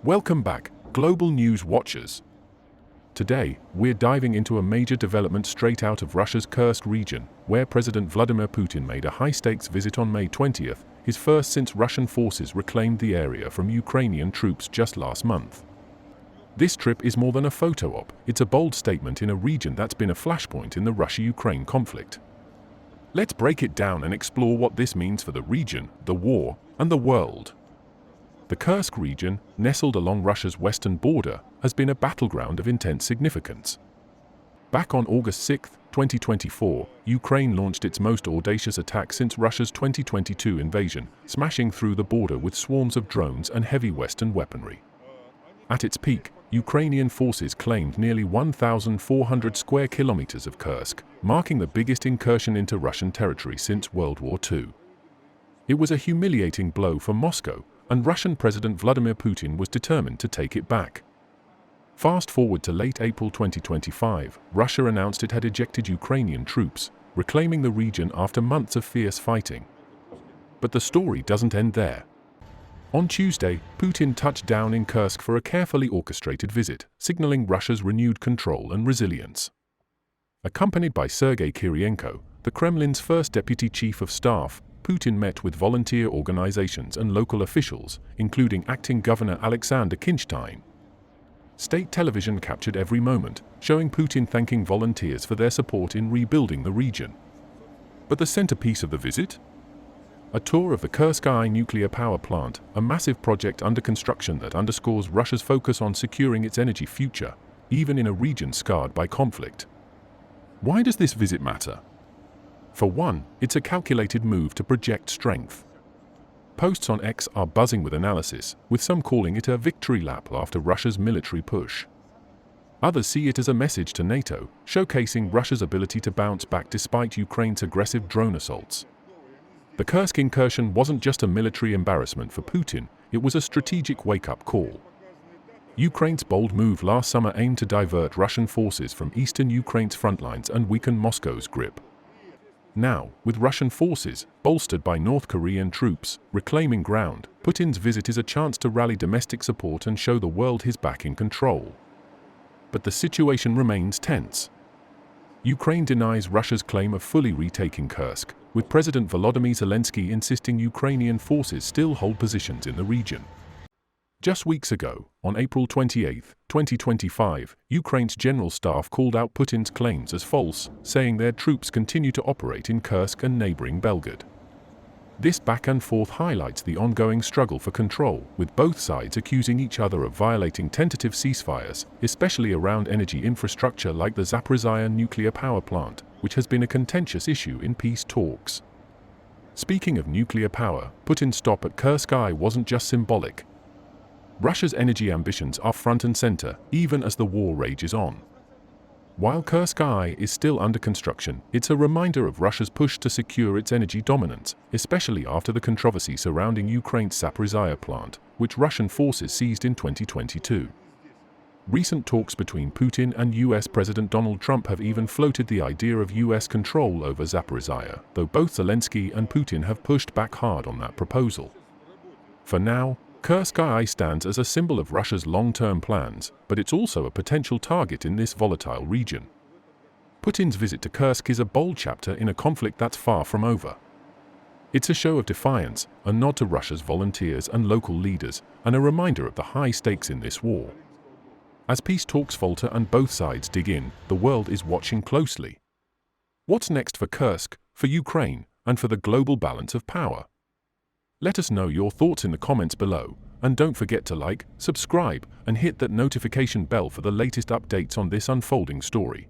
Welcome back, Global News Watchers. Today, we're diving into a major development straight out of Russia's Kursk region, where President Vladimir Putin made a high-stakes visit on May 20th, his first since Russian forces reclaimed the area from Ukrainian troops just last month. This trip is more than a photo op, it's a bold statement in a region that's been a flashpoint in the Russia-Ukraine conflict. Let's break it down and explore what this means for the region, the war, and the world. The Kursk region, nestled along Russia's western border, has been a battleground of intense significance. Back on August 6, 2024, Ukraine launched its most audacious attack since Russia's 2022 invasion, smashing through the border with swarms of drones and heavy Western weaponry. At its peak, Ukrainian forces claimed nearly 1,400 square kilometers of Kursk, marking the biggest incursion into Russian territory since World War II. It was a humiliating blow for Moscow, and Russian President Vladimir Putin was determined to take it back. Fast forward to late April 2025, Russia announced it had ejected Ukrainian troops, reclaiming the region after months of fierce fighting. But the story doesn't end there. On Tuesday, Putin touched down in Kursk for a carefully orchestrated visit, signaling Russia's renewed control and resilience. Accompanied by Sergei Kiriyenko, the Kremlin's first deputy chief of staff, Putin met with volunteer organizations and local officials, including acting Governor Alexander Kinstein. State television captured every moment, showing Putin thanking volunteers for their support in rebuilding the region. But the centerpiece of the visit? A tour of the Kursk-II nuclear power plant, a massive project under construction that underscores Russia's focus on securing its energy future, even in a region scarred by conflict. Why does this visit matter? For one, it's a calculated move to project strength. Posts on X are buzzing with analysis, with some calling it a victory lap after Russia's military push. Others see it as a message to NATO, showcasing Russia's ability to bounce back despite Ukraine's aggressive drone assaults. The Kursk incursion wasn't just a military embarrassment for Putin, it was a strategic wake-up call. Ukraine's bold move last summer aimed to divert Russian forces from eastern Ukraine's front lines and weaken Moscow's grip. Now, with Russian forces, bolstered by North Korean troops, reclaiming ground, Putin's visit is a chance to rally domestic support and show the world he's back in control. But the situation remains tense. Ukraine denies Russia's claim of fully retaking Kursk, with President Volodymyr Zelensky insisting Ukrainian forces still hold positions in the region. Just weeks ago, on April 28, 2025, Ukraine's general staff called out Putin's claims as false, saying their troops continue to operate in Kursk and neighboring Belgorod. This back-and-forth highlights the ongoing struggle for control, with both sides accusing each other of violating tentative ceasefires, especially around energy infrastructure like the Zaporizhzhia nuclear power plant, which has been a contentious issue in peace talks. Speaking of nuclear power, Putin's stop at Kursk-II wasn't just symbolic. Russia's energy ambitions are front and center, even as the war rages on. While Kursk-II is still under construction, it's a reminder of Russia's push to secure its energy dominance, especially after the controversy surrounding Ukraine's Zaporizhzhia plant, which Russian forces seized in 2022. Recent talks between Putin and US President Donald Trump have even floated the idea of US control over Zaporizhzhia, though both Zelensky and Putin have pushed back hard on that proposal. For now, Kursk-II stands as a symbol of Russia's long-term plans, but it's also a potential target in this volatile region. Putin's visit to Kursk is a bold chapter in a conflict that's far from over. It's a show of defiance, a nod to Russia's volunteers and local leaders, and a reminder of the high stakes in this war. As peace talks falter and both sides dig in, the world is watching closely. What's next for Kursk, for Ukraine, and for the global balance of power? Let us know your thoughts in the comments below, and don't forget to like, subscribe, and hit that notification bell for the latest updates on this unfolding story.